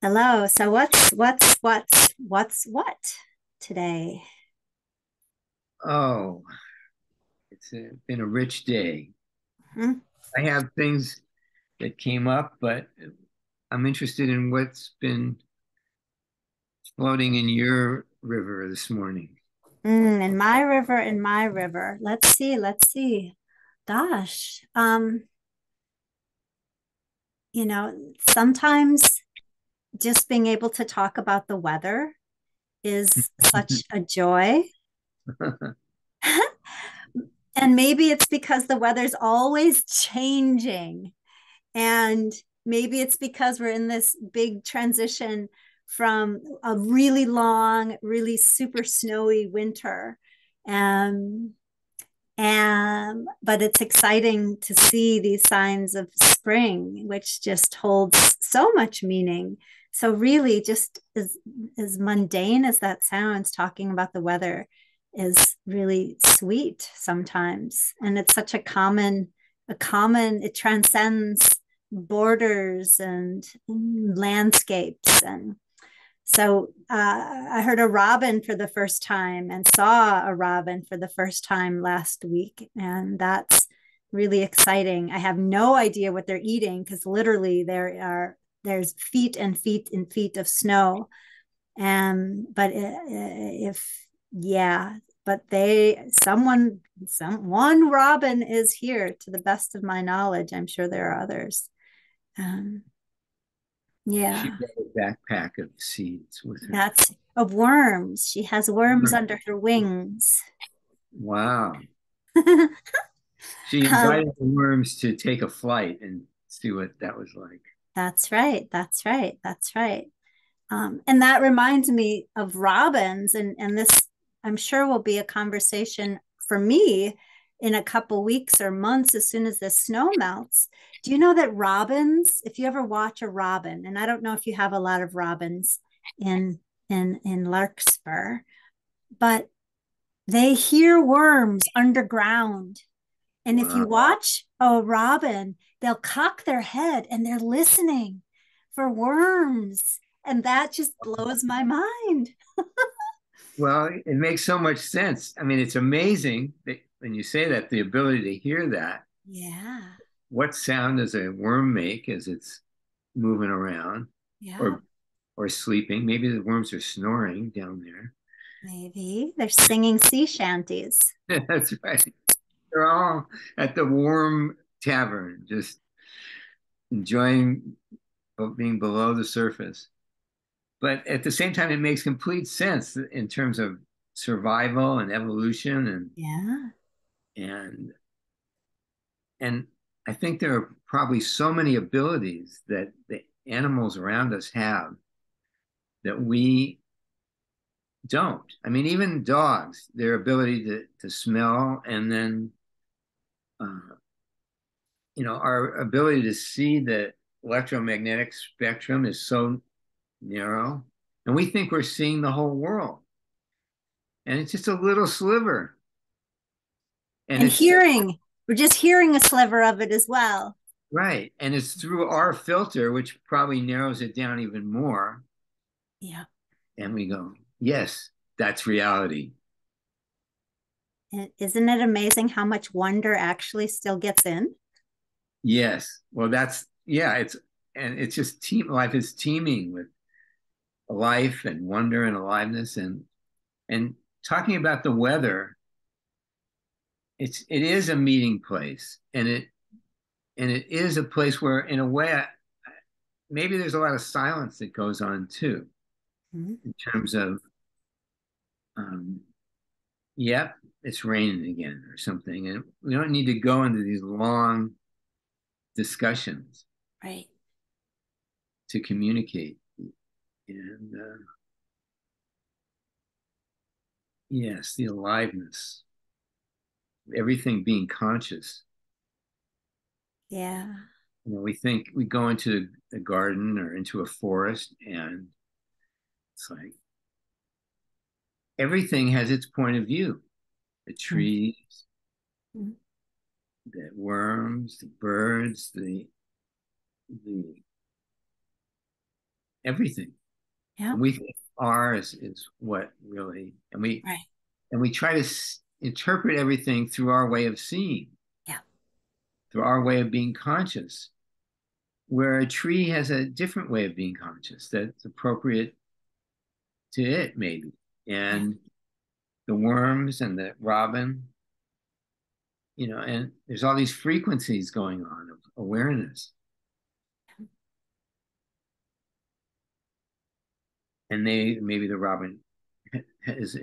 Hello. So what's what today? Oh, been a rich day. Hmm? I have things that came up, but I'm interested in what's been floating in your river this morning. In my river. Let's see. Gosh, sometimes just being able to talk about the weather is such a joy. And maybe it's because the weather's always changing. And maybe it's because we're in this big transition from a really long, really super snowy winter. Um, but it's exciting to see these signs of spring, which just holds so much meaning. So really, just as mundane as that sounds, talking about the weather is really sweet sometimes, and it's such a common. It transcends borders and landscapes and so I heard a robin for the first time and saw a robin for the first time last week. And that's really exciting. I have no idea what they're eating because literally there's feet and feet and feet of snow. But if yeah, but one robin is here to the best of my knowledge. I'm sure there are others. Um, She yeah. got a backpack of seeds with her. That's of worms. She has worms under her wings. Wow. She um, invited the worms to take a flight and see what that was like. that's right. That's right. That's right. And that reminds me of robins, and this I'm sure will be a conversation for me in a couple weeks or months as soon as the snow melts. Do you know that robins, if you ever watch a robin, and I don't know if you have a lot of robins in in Larkspur, but they hear worms underground. And if you Wow. watch a robin, they'll cock their head and they're listening for worms. And that just blows my mind. Well, it makes so much sense. I mean, it's amazing that when you say that, the ability to hear that. Yeah. What sound does a worm make as it's moving around Yeah. or or sleeping? Maybe the worms are snoring down there. Maybe they're singing sea shanties. That's right. They're all at the Worm Tavern, just enjoying being below the surface. But at the same time, it makes complete sense in terms of survival and evolution Yeah. and and I think there are probably so many abilities that the animals around us have that we don't. I mean, even dogs, their ability to smell and then, uh, our ability to see the electromagnetic spectrum is so narrow. And we think we're seeing the whole world. And it's just a little sliver. And And it's hearing, we're just hearing a sliver of it as well. right. And it's through our filter, which probably narrows it down even more. Yeah. And we go, yes, that's reality. And isn't it amazing how much wonder actually still gets in? Yes. Well, yeah, and it's just life is teeming with life and wonder and aliveness and talking about the weather, it is a meeting place and it is a place where in a way maybe there's a lot of silence that goes on too Mhm. in terms of um, yep, it's raining again or something. And we don't need to go into these long discussions Right. to communicate. And yes, the aliveness, everything being conscious. Yeah. We think we go into a garden or into a forest, and it's like everything has its point of view. The trees, Mhm. the worms, the birds, the everything. Yeah. And we think ours is what really, Right. and we try to interpret everything through our way of seeing, Yeah. through our way of being conscious, where a tree has a different way of being conscious that's appropriate to it, maybe. Yeah. And the worms and the robin, and there's all these frequencies going on of awareness. And maybe the robin is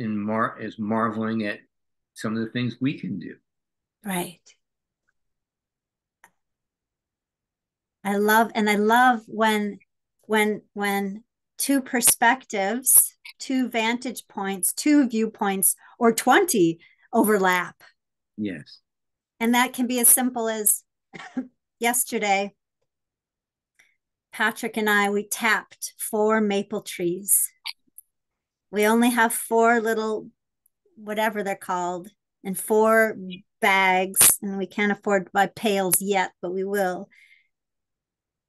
marveling at some of the things we can do. Right. I love when two perspectives, two vantage points, two viewpoints, or 20 overlap. Yes. And that can be as simple as yesterday, Patrick and we tapped 4 maple trees. We only have 4 little, whatever they're called, and 4 bags, and we can't afford to buy pails yet, but we will.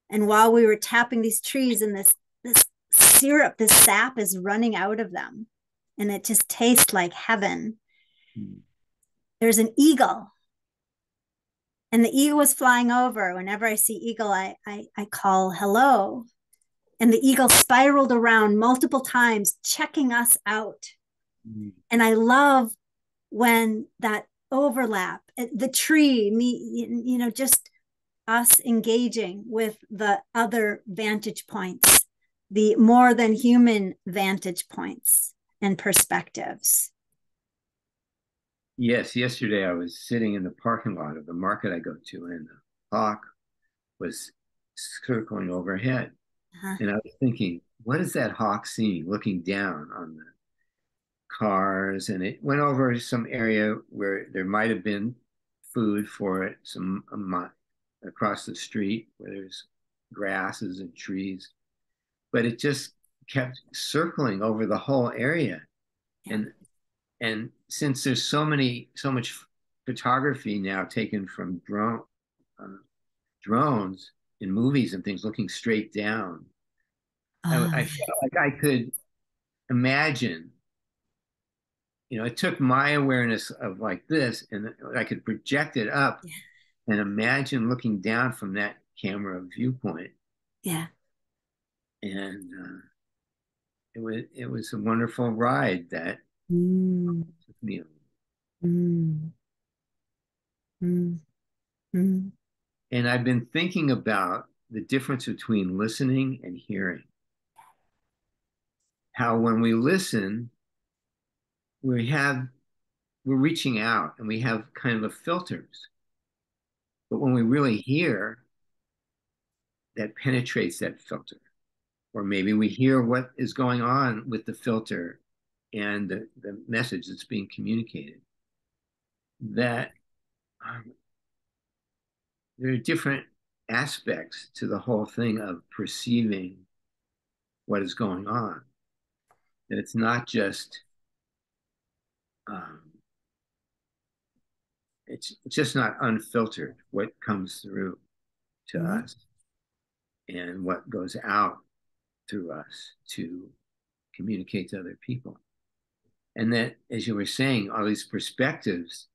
And while we were tapping these trees, and this syrup, this sap is running out of them, and it just tastes like heaven. Mm. There's an eagle, and the eagle was flying over. Whenever I see eagle, I call hello, and the eagle spiraled around multiple times, checking us out. Mm. And I love when that overlap, the tree, me, just us engaging with the other vantage points, the more than human vantage points and perspectives. Yes, yesterday I was sitting in the parking lot of the market I go to, and the hawk was circling overhead. Uh-huh. And I was thinking, what is that hawk seeing looking down on the cars? And it went over some area where there might have been food for it, some across the street where there's grasses and trees, but it just kept circling over the whole area. Yeah. And since there's so much photography now taken from uh, drones in movies and things looking straight down, Oh, I felt like I could imagine. It took my awareness of like this, and I could project it up yeah. and imagine looking down from that camera viewpoint. Yeah. And it was a wonderful ride that Mm, took me on. mm, mm, mm. And I've been thinking about the difference between listening and hearing. How when we listen, we have we're reaching out and we have kind of a filters. But when we really hear, that penetrates that filter. Or maybe we hear what is going on with the filter and the message that's being communicated. That um, there are different aspects to the whole thing of perceiving what is going on. That it's not just um, it's just not unfiltered what comes through to Mm-hmm. us and what goes out through us to communicate to other people. And that, as you were saying, all these perspectives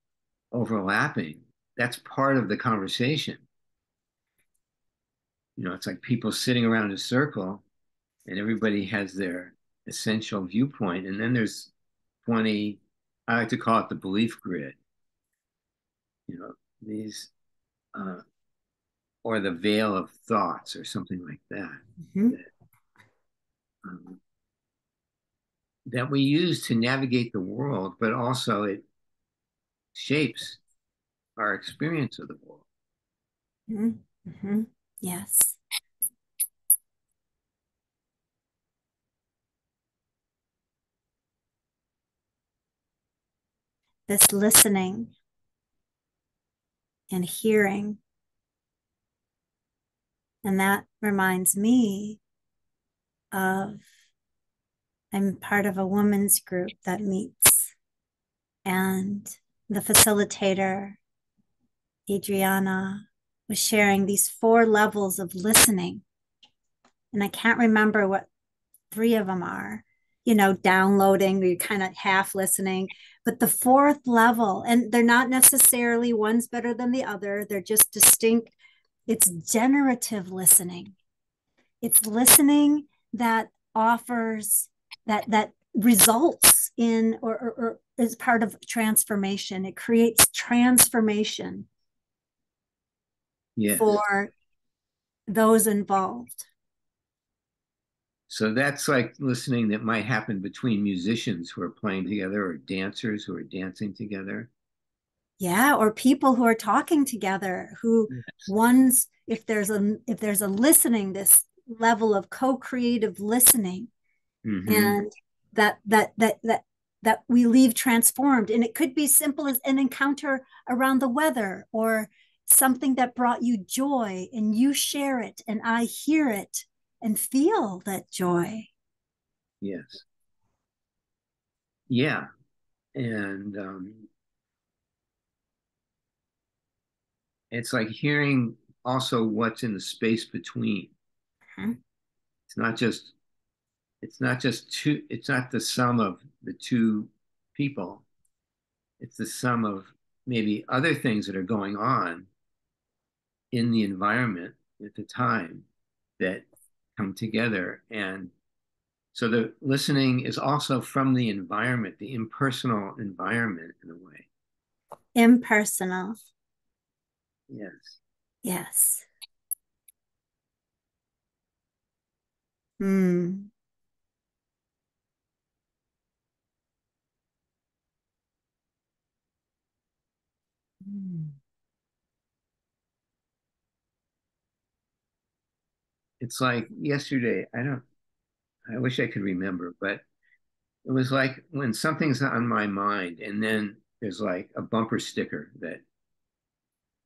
overlapping, that's part of the conversation. It's like people sitting around a circle and everybody has their essential viewpoint. And then there's 20, I like to call it the belief grid, these, uh, or the veil of thoughts or something like that, Mm-hmm. that, um, that we use to navigate the world, but also it shapes our experience of the world. Mm-hmm. Mm-hmm. Yes. This listening and hearing. And that reminds me of I'm part of a women's group that meets, and the facilitator, Adriana, was sharing these 4 levels of listening. And I can't remember what three of them are, downloading, you're kind of half listening. But the fourth level, and they're not necessarily one's better than the other, they're just distinct. It's generative listening. It's listening that offers that results in or is part of transformation. It creates transformation Yes. for those involved. So that's like listening that might happen between musicians who are playing together or dancers who are dancing together. Yeah, or people who are talking together, who Yes. one's if there's a listening, this level of co-creative listening, Hmm. and that we leave transformed. And it could be simple as an encounter around the weather, or something that brought you joy and you share it and I hear it and feel that joy. Yes. Yeah. And it's like hearing also what's in the space between. Hmm. It's not just it's not the sum of the two people. It's the sum of maybe other things that are going on in the environment at the time that come together. And so the listening is also from the environment, the impersonal environment in a way. Impersonal. Yes. Yes. Hmm. It's like yesterday, I wish I could remember, but it was like when something's on my mind and then there's like a bumper sticker that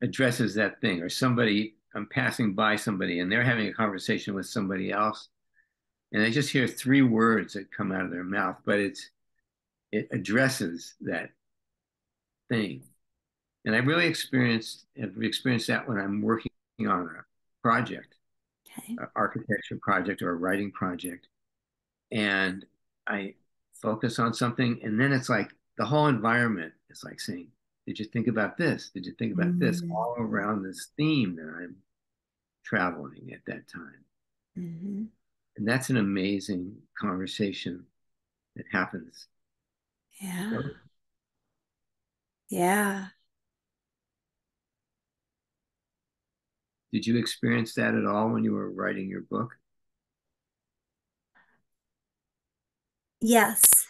addresses that thing, or somebody, I'm passing by somebody and they're having a conversation with somebody else, and I just hear three words that come out of their mouth, but it addresses that thing. And I really have experienced that when I'm working on a project, Okay. an architecture project or a writing project, and I focus on something, and then it's like the whole environment is like saying, "Did you think about this? Did you think about this?" Mm-hmm. All around this theme that I'm traveling at that time. Mm-hmm. And that's an amazing conversation that happens. Yeah. So, Yeah. did you experience that at all when you were writing your book? Yes.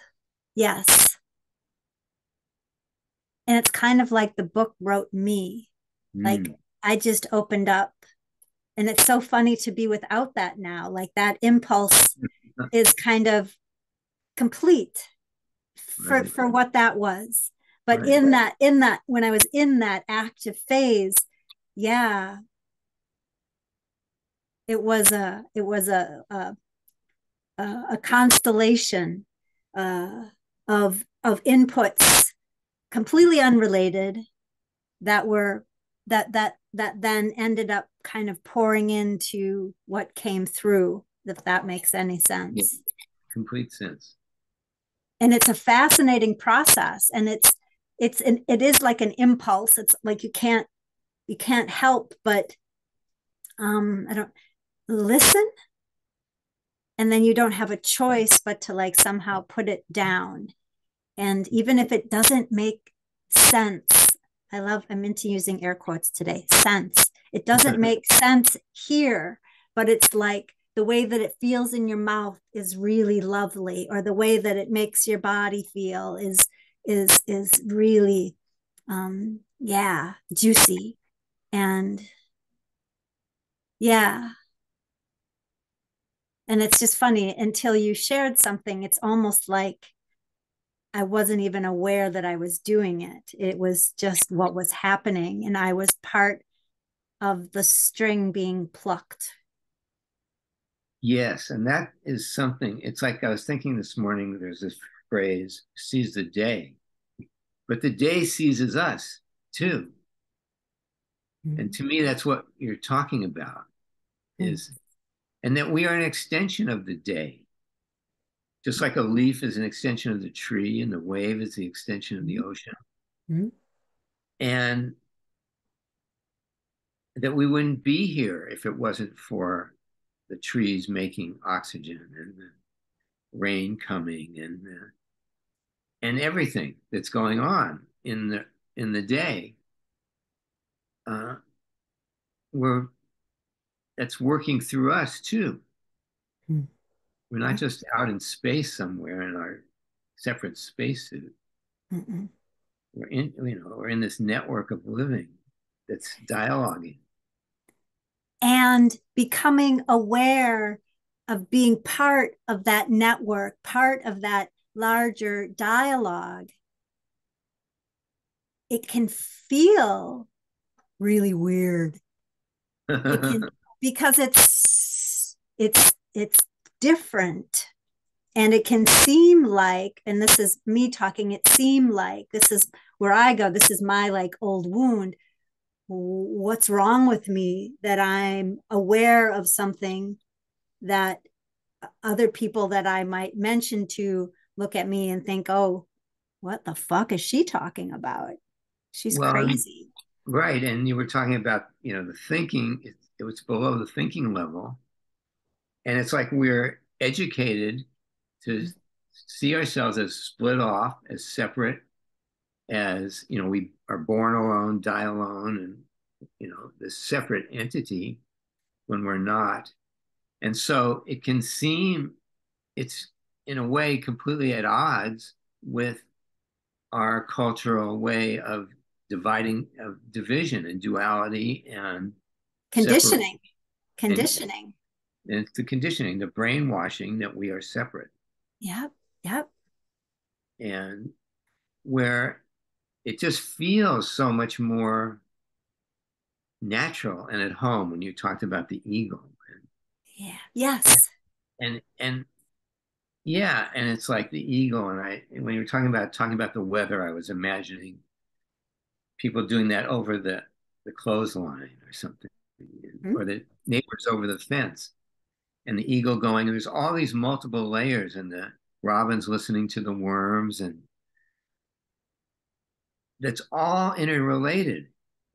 Yes. And it's kind of like the book wrote me. Like Mm. I just opened up. And it's so funny to be without that now. Like that impulse is kind of complete for Right, for what that was. But right. in that when I was in that active phase, yeah, it was a constellation uh, of inputs completely unrelated that were that then ended up kind of pouring into what came through, if that makes any Yeah, sense. complete sense. And it's a fascinating process, and it is like an impulse. It's like you can't help but I don't listen, and then you don't have a choice but to like somehow put it down. And even if it doesn't make sense, I'm into using air quotes today, sense. It doesn't make sense here, but it's like the way that it feels in your mouth is really lovely, or the way that it makes your body feel is really yeah, juicy. And yeah, and it's just funny until you shared something, it's almost like I wasn't even aware that I was doing it. It was just what was happening. And I was part of the string being plucked. Yes, and that is something. It's like I was thinking this morning, there's this phrase, seize the day, but the day seizes us too. And Mm-hmm. to me, that's what you're talking about is, and that we are an extension of the day. just like a leaf is an extension of the tree and the wave is the extension of the ocean. Mm-hmm. And that we wouldn't be here if it wasn't for the trees making oxygen and the rain coming and everything that's going on in the day. Uh, we're That's working through us too. We're not just out in space somewhere in our separate spacesuit. Mm-mm. We're in this network of living that's dialoguing. And becoming aware of being part of that network, part of that larger dialogue, it can feel really weird. It can, because it's different, and it can seem like, and this is me talking, it seemed like, this is where I go, this is my like old wound. What's wrong with me that I'm aware of something that other people that I might mention to look at me and think, oh, what the fuck is she talking about? She's Well, crazy. right. And you were talking about, the thinking, it was below the thinking level. And it's like we're educated to see ourselves as split off, as separate, as, we are born alone, die alone, and, this separate entity when we're not. And so it can seem it's in a way completely at odds with our cultural way of division and duality and separation. Conditioning, And, conditioning. and it's the conditioning, the brainwashing that we are separate. Yep, yep. And where it just feels so much more natural and at home when you talked about the ego. Yeah, yes. And yeah, and it's like the ego. And when you were talking about the weather, I was imagining people doing that over the clothesline or something, Mm-hmm. or the neighbors over the fence, and the eagle going. And there's all these multiple layers, and the robins listening to the worms, and that's all interrelated,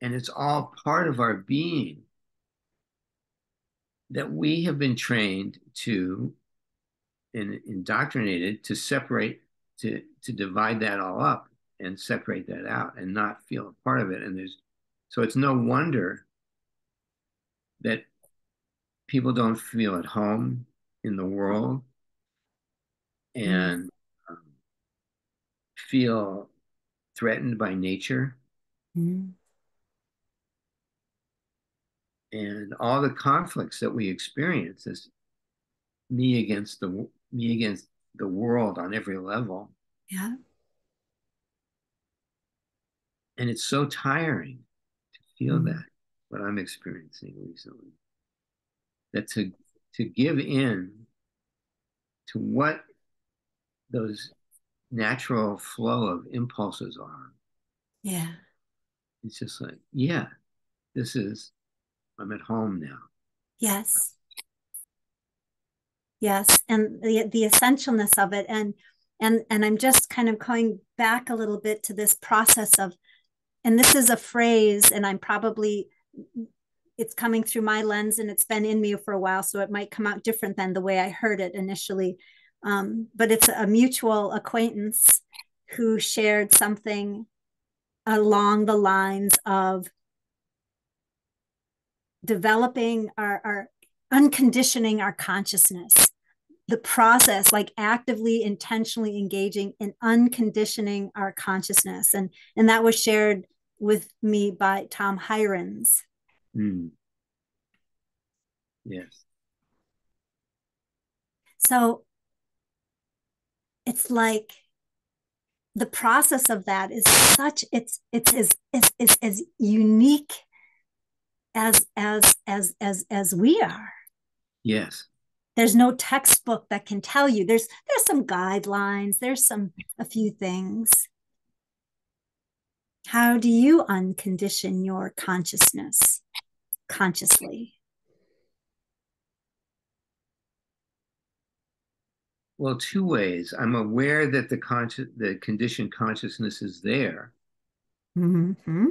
and it's all part of our being that we have been trained to and indoctrinated to separate, to divide that all up and separate that out and not feel a part of it. And so it's no wonder that people don't feel at home in the world and um, feel threatened by nature Mm-hmm. and all the conflicts that we experience is me against the world on every level. Yeah, And it's so tiring to feel mm-hmm. that, what I'm experiencing recently, that to give in to what those natural flow of impulses are. Yeah, It's just like, yeah, this is, I'm at home now. yes, yes. And the essentialness of it. And I'm just kind of going back a little bit to this process of, and this is a phrase, and I'm probably, it's coming through my lens and it's been in me for a while, so it might come out different than the way I heard it initially. But it's a mutual acquaintance who shared something along the lines of developing our unconditioning our consciousness, the process, like actively intentionally engaging in unconditioning our consciousness. And that was shared with me by Tom Hirons. Mm, yes. So it's like the process of that is such, it's as unique as we are. Yes. There's no textbook that can tell you. There's some guidelines, there's some a few things. How do you uncondition your consciousness consciously? well, two ways. I'm aware that the conditioned consciousness is there, Mm-hmm.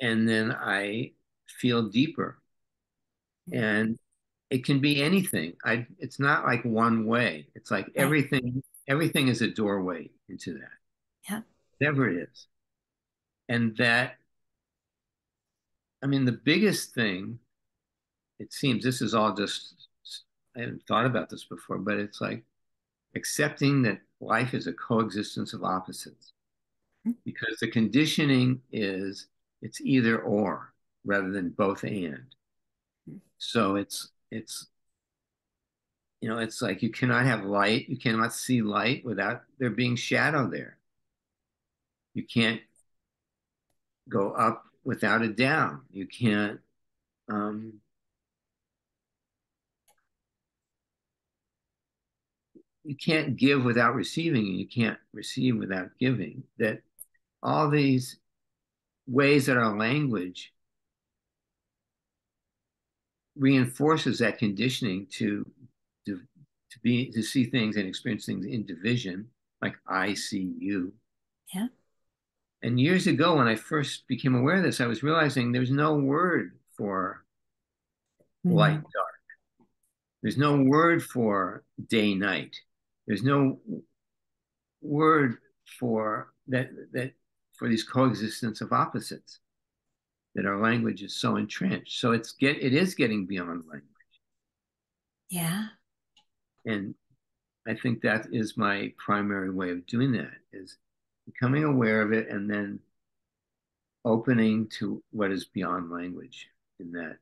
and then I feel deeper. And it can be anything. It's not like one way. It's like Right. everything is a doorway into that, Yeah. whatever it is. And that, I mean, the biggest thing, it seems, this is all just, I haven't thought about this before, but it's like accepting that life is a coexistence of opposites, because the conditioning is it's either or rather than both and. So it's it's like you cannot have light, you cannot see light without there being shadow there. You can't go up without a down. Um, you can't give without receiving, and you can't receive without giving. That all these ways that our language reinforces that conditioning to to see things and experience things in division, like I see you. Yeah. And years ago, when I first became aware of this, I was realizing there's no word for light, Mm-hmm. dark. There's no word for day, night. There's no word for that for these coexistence of opposites that our language is so entrenched. So it is getting beyond language. Yeah. And I think that is my primary way of doing that is becoming aware of it and then opening to what is beyond language in that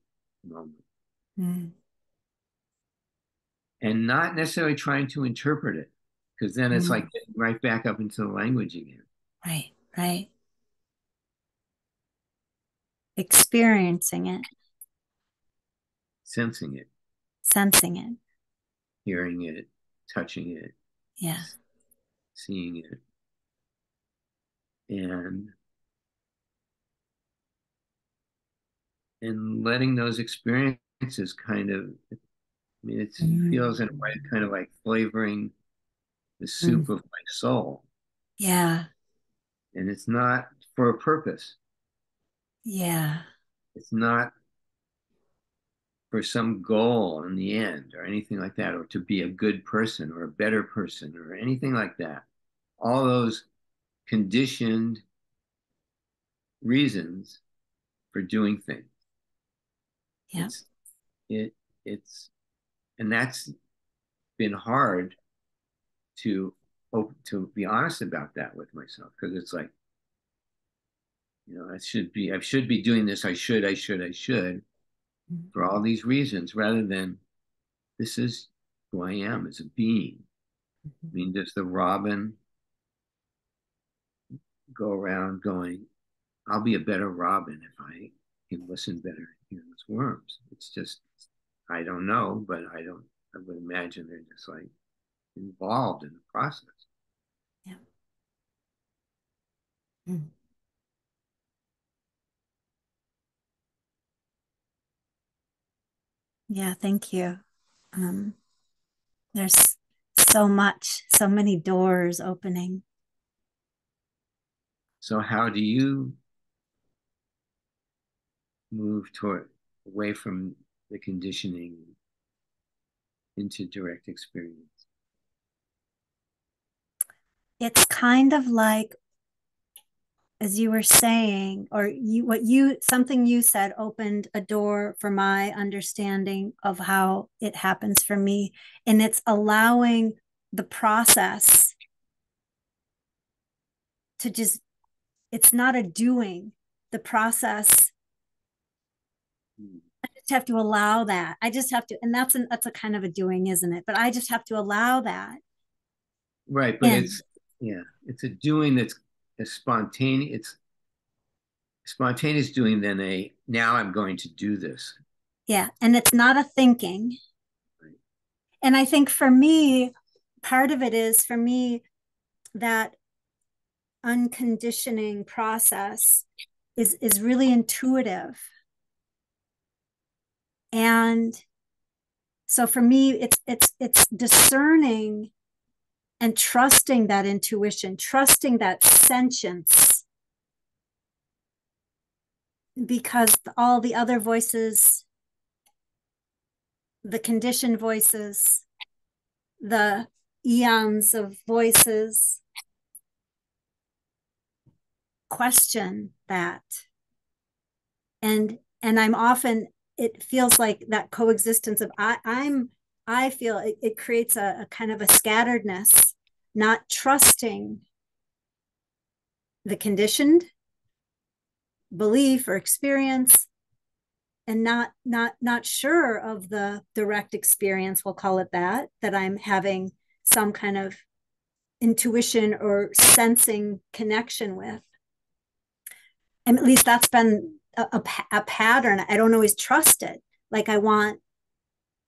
moment. Mm-hmm. And not necessarily trying to interpret it, because then it's like getting right back up into the language again, Right. Right. Experiencing it, sensing it, sensing it. hearing it, touching it, Yeah. seeing it, and letting those experiences kind of, I mean, it feels in a way Mm-hmm. kind of like flavoring the Mm-hmm. soup of my soul. Yeah. And it's not for a purpose. Yeah. It's not for some goal in the end or anything like that, or to be a good person or a better person or anything like that. All those conditioned reasons for doing things. Yeah. It's it it's and that's been hard to to be honest about that with myself, because it's like, I should be doing this, I should for all these reasons, rather than this is who I am as a being. I mean, does the robin go around going, I'll be a better robin if I can listen better and hear those worms? It's just, I don't know, but I would imagine they're just like involved in the process. Yeah. Mm. Yeah. Thank you. Um, there's so much, so many doors opening. So, how do you move toward away from the conditioning into direct experience? It's kind of like, as you were saying, or something you said opened a door for my understanding of how it happens for me. And it's allowing the process to just, it's not a doing, the process. Mm. I just have to allow that. I just have to, and that's a kind of a doing, isn't it? But I just have to allow that. Right, but And yeah, it's a doing that's a spontaneous. It's spontaneous doing than a now I'm going to do this. yeah, and it's not a thinking. Right? And I think for me, part of it is for me that unconditioning process is really intuitive. And so for me, it's discerning and trusting that intuition, trusting that sentience, because all the other voices, the conditioned voices, the eons of voices, question that. And I'm often, it feels like that coexistence of I feel it creates a kind of a scatteredness, not trusting the conditioned belief or experience, and not sure of the direct experience, we'll call it that I'm having some kind of intuition or sensing connection with. And at least that's been a pattern. I don't always trust it. Like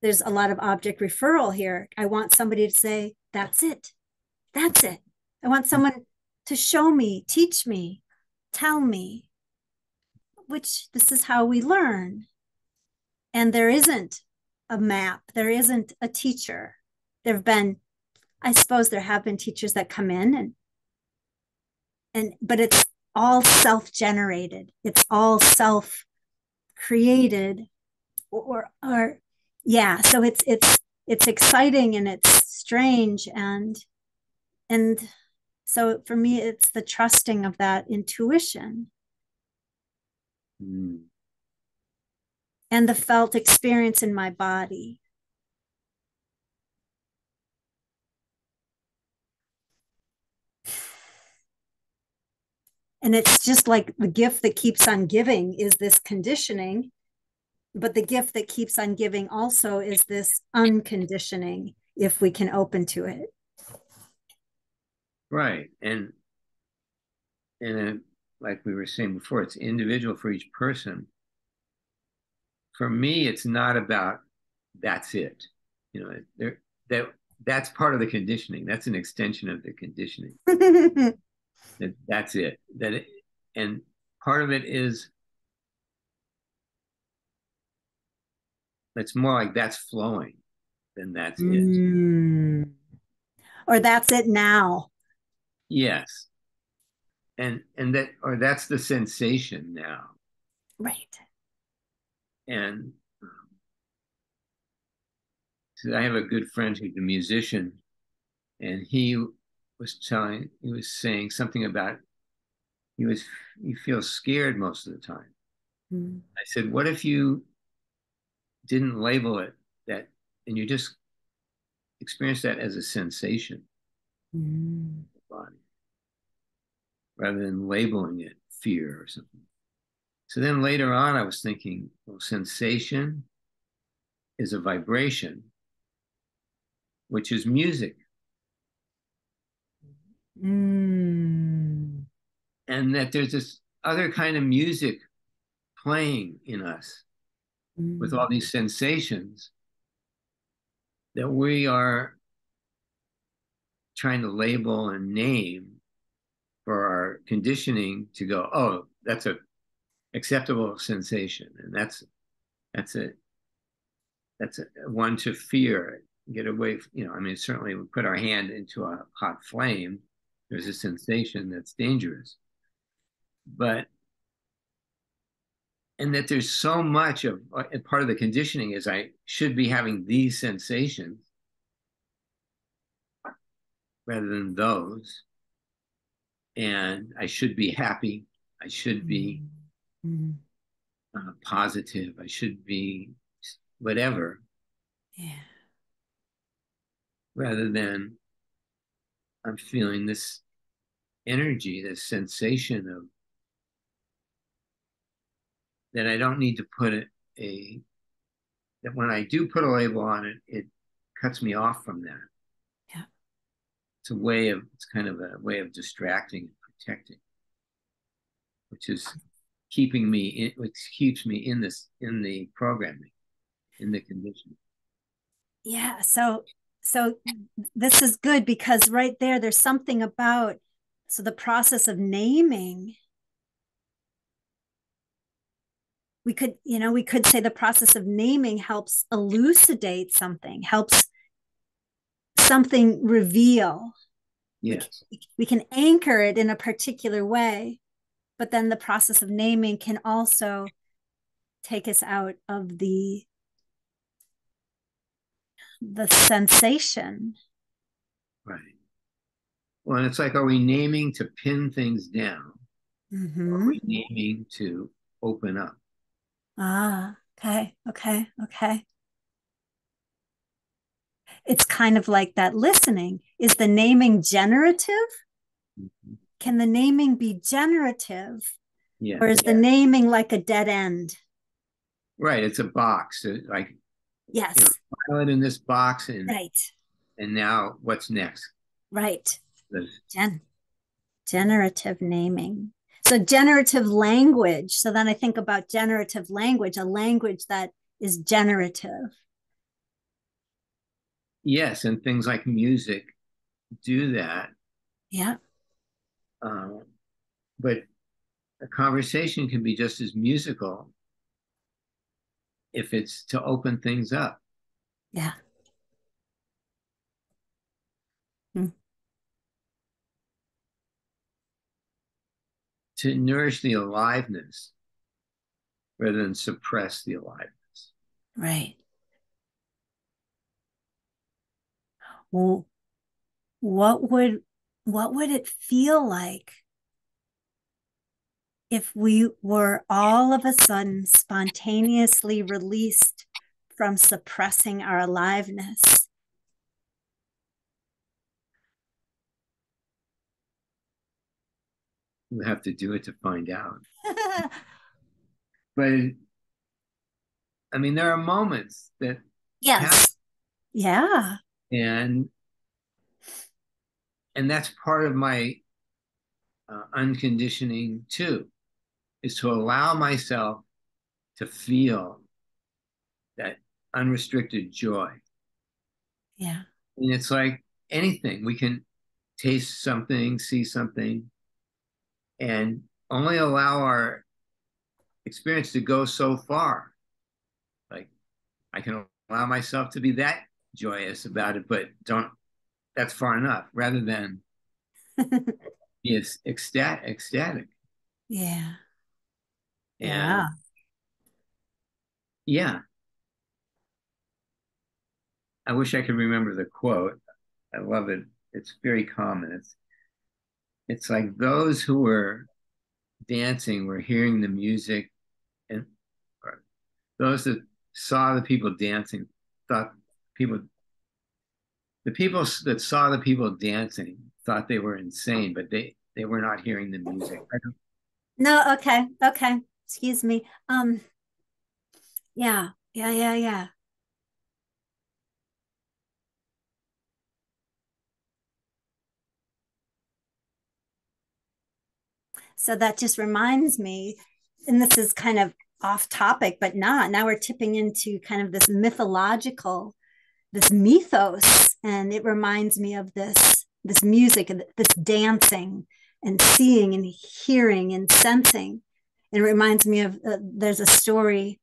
there's a lot of object referral here. I want somebody to say, that's it. That's it. I want someone to show me, teach me, tell me, which this is how we learn. And there isn't a map. There isn't a teacher. I suppose there have been teachers that come in but it's all self-generated. It's all self-created or yeah. So it's exciting and it's strange and so for me it's the trusting of that intuition Mm. and the felt experience in my body. And it's just like the gift that keeps on giving is this conditioning, but the gift that keeps on giving also is this unconditioning if we can open to it. Right. And like we were saying before, it's individual for each person. For me, it's not about that's it. You know, that's part of the conditioning. That's an extension of the conditioning. That's it. And part of it is it's more like that's flowing than that's it. Or that's it now. Yes. And that or that's the sensation now. Right. And so I have a good friend who's a musician, and he was saying something about he was he feels scared most of the time. I said, what if you didn't label it that and you just experience that as a sensation in the body rather than labeling it fear or something. So then later on, I was thinking, well, sensation is a vibration, which is music. Mm. And that there's this other kind of music playing in us with all these sensations that we are trying to label and name for our conditioning to go, oh, that's a acceptable sensation, and that's a that's a one to fear, get away. I mean, certainly we put our hand into a hot flame. There's a sensation that's dangerous, but and that there's so much of part of the conditioning is I should be having these sensations rather than those, and I should be happy. I should be positive. I should be whatever. Yeah. Rather than I'm feeling this energy, this sensation of that I don't need to put that when I do put a label on it, it cuts me off from that. Yeah. It's kind of a way of distracting and protecting, which is which keeps me in the programming, in the conditioning. Yeah. So this is good because right there's something about so the process of naming we could say the process of naming helps elucidate something, helps something reveal. We can, Yes. we can anchor it in a particular way, but then the process of naming can also take us out of the sensation. Right. Well, and it's like, are we naming to pin things down? Or are Mm-hmm. we naming to open up? Ah, okay, okay, okay. It's kind of like that listening. Is the naming generative? Mhm. Can the naming be generative? Or is Yes. the naming like a dead end? Right. It's a box. Like, Yes, file it in this box, right, and now what's next? right. There's- Gen- Generative naming. So generative language. So then I think about generative language, a language that is generative. yes, and things like music do that. Yeah, Uh, but a conversation can be just as musical if it's to open things up, yeah. Mm, to nourish the aliveness rather than suppress the aliveness. right. Well, what would what would it feel like if we were all of a sudden spontaneously released from suppressing our aliveness? You have to do it to find out. But I mean, there are moments that happen, Yes. Yeah. and that's part of my unconditioning too, is to allow myself to feel that unrestricted joy. Yeah. And it's like anything, we can taste something, see something, and only allow our experience to go so far. Like, I can allow myself to be that joyous about it, but don't, that's far enough, rather than be ecstatic. Yeah. And Yeah. yeah, I wish I could remember the quote. I love it. It's very common. It's like those who were dancing were hearing the music, and those that saw the people dancing thought people the people that saw the people dancing thought they were insane, but they were not hearing the music. No, okay. Okay. Excuse me. Yeah. Yeah, yeah, yeah. So that just reminds me, and this is kind of off topic, but not. Now we're tipping into kind of this mythological, this mythos, and it reminds me of this music and this dancing and seeing and hearing and sensing. It reminds me of there's a story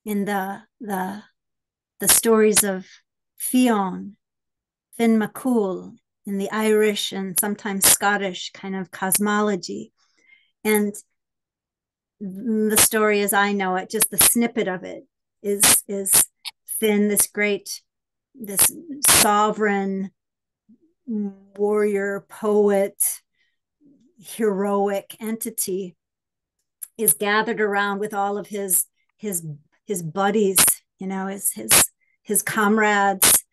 in the stories of Fionn, Finn McCool in the Irish and sometimes Scottish kind of cosmology. And the story as I know it, just the snippet of it is Finn, this great, this sovereign warrior, poet, heroic entity, is gathered around with all of his his buddies, his comrades,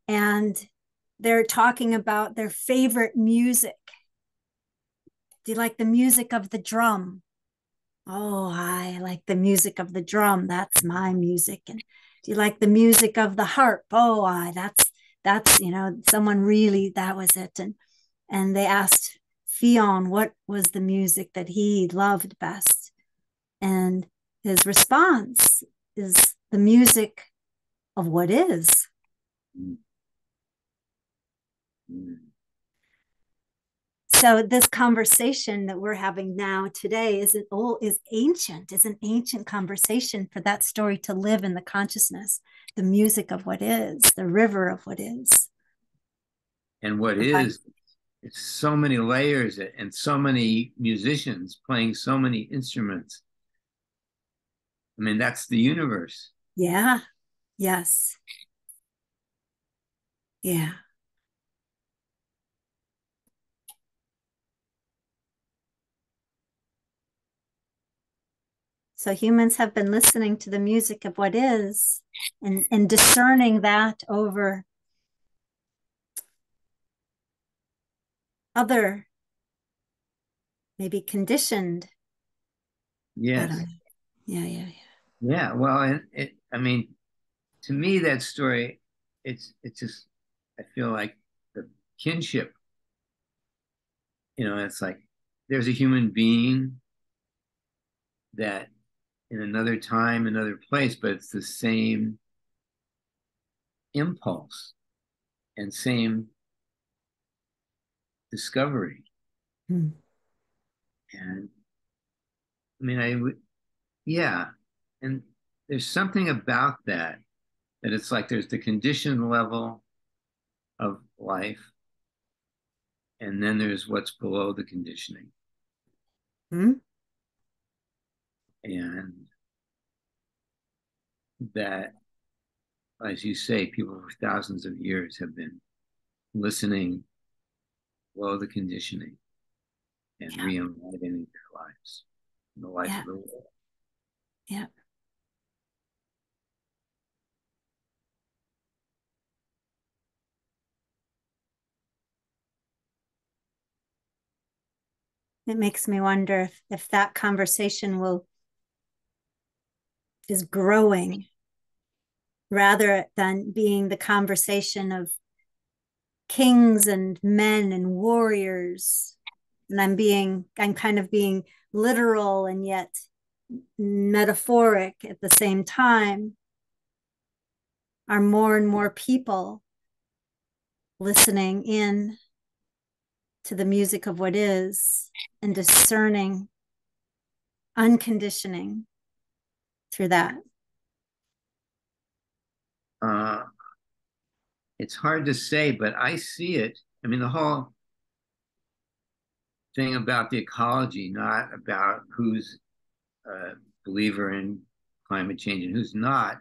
and they're talking about their favorite music. Do you like the music of the drum? Oh, I like the music of the drum. That's my music. And do you like the music of the harp? Oh, I that's someone really, that was it. And they asked Fionn what was the music that he loved best. And his response is the music of what is. Mm-hmm. So this conversation that we're having now today is an ancient conversation for that story to live in the consciousness, the music of what is, the river of what is. And what is, it's so many layers and so many musicians playing so many instruments. I mean, that's the universe. Yeah. Yes. Yeah. So humans have been listening to the music of what is and discerning that over other, maybe conditioned. I don't Yes. know. Yeah, yeah, Yeah. Well, and I mean, to me, that story, it's just, I feel like the kinship, it's like there's a human being that in another time, another place, but it's the same impulse and same discovery. yeah. Hmm. And I mean, I would, yeah. And there's something about that it's like there's the conditioned level of life, and then there's what's below the conditioning. Hmm. And that, as you say, people for thousands of years have been listening below the conditioning and Yeah, re-enlivening their lives, the life yeah, of the world. yeah. It makes me wonder if that conversation will is growing rather than being the conversation of kings and men and warriors. And I'm kind of being literal and yet metaphoric at the same time. Are more and more people listening in to the music of what is and discerning, unconditioning through that. Uh, it's hard to say, but I see it. I mean, the whole thing about the ecology, not about who's a believer in climate change and who's not,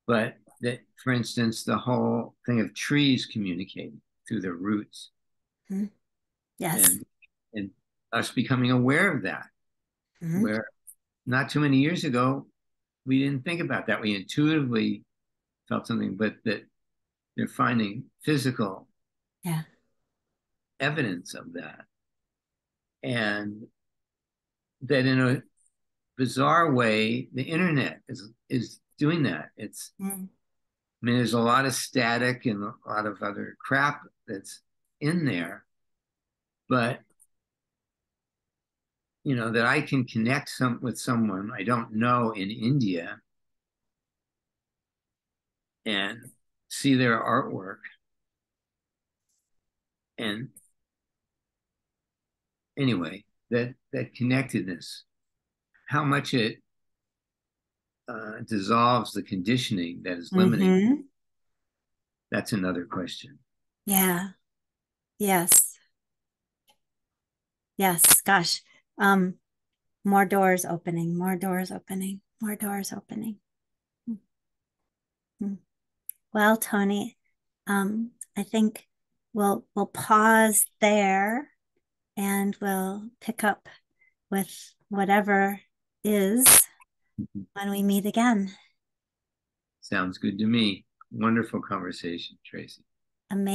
but that, for instance, the whole thing of trees communicating through their roots Mm-hmm. Yes. and and us becoming aware of that, Mm-hmm. where not too many years ago we didn't think about that. We intuitively felt something, but that they're finding physical Yeah. evidence of that. And that in a bizarre way, the internet is doing that. Mm-hmm. I mean, there's a lot of static and a lot of other crap that's in there, but that I can connect with someone I don't know in India and see their artwork. And anyway, that connectedness, how much it dissolves the conditioning that is limiting, Mm-hmm. that's another question. Yeah. Yes. Yes. Gosh. Um, more doors opening, more doors opening, more doors opening. Mm-hmm. Well, Tony, I think we'll pause there and we'll pick up with whatever is when we meet again. Sounds good to me. Wonderful conversation, Tracy.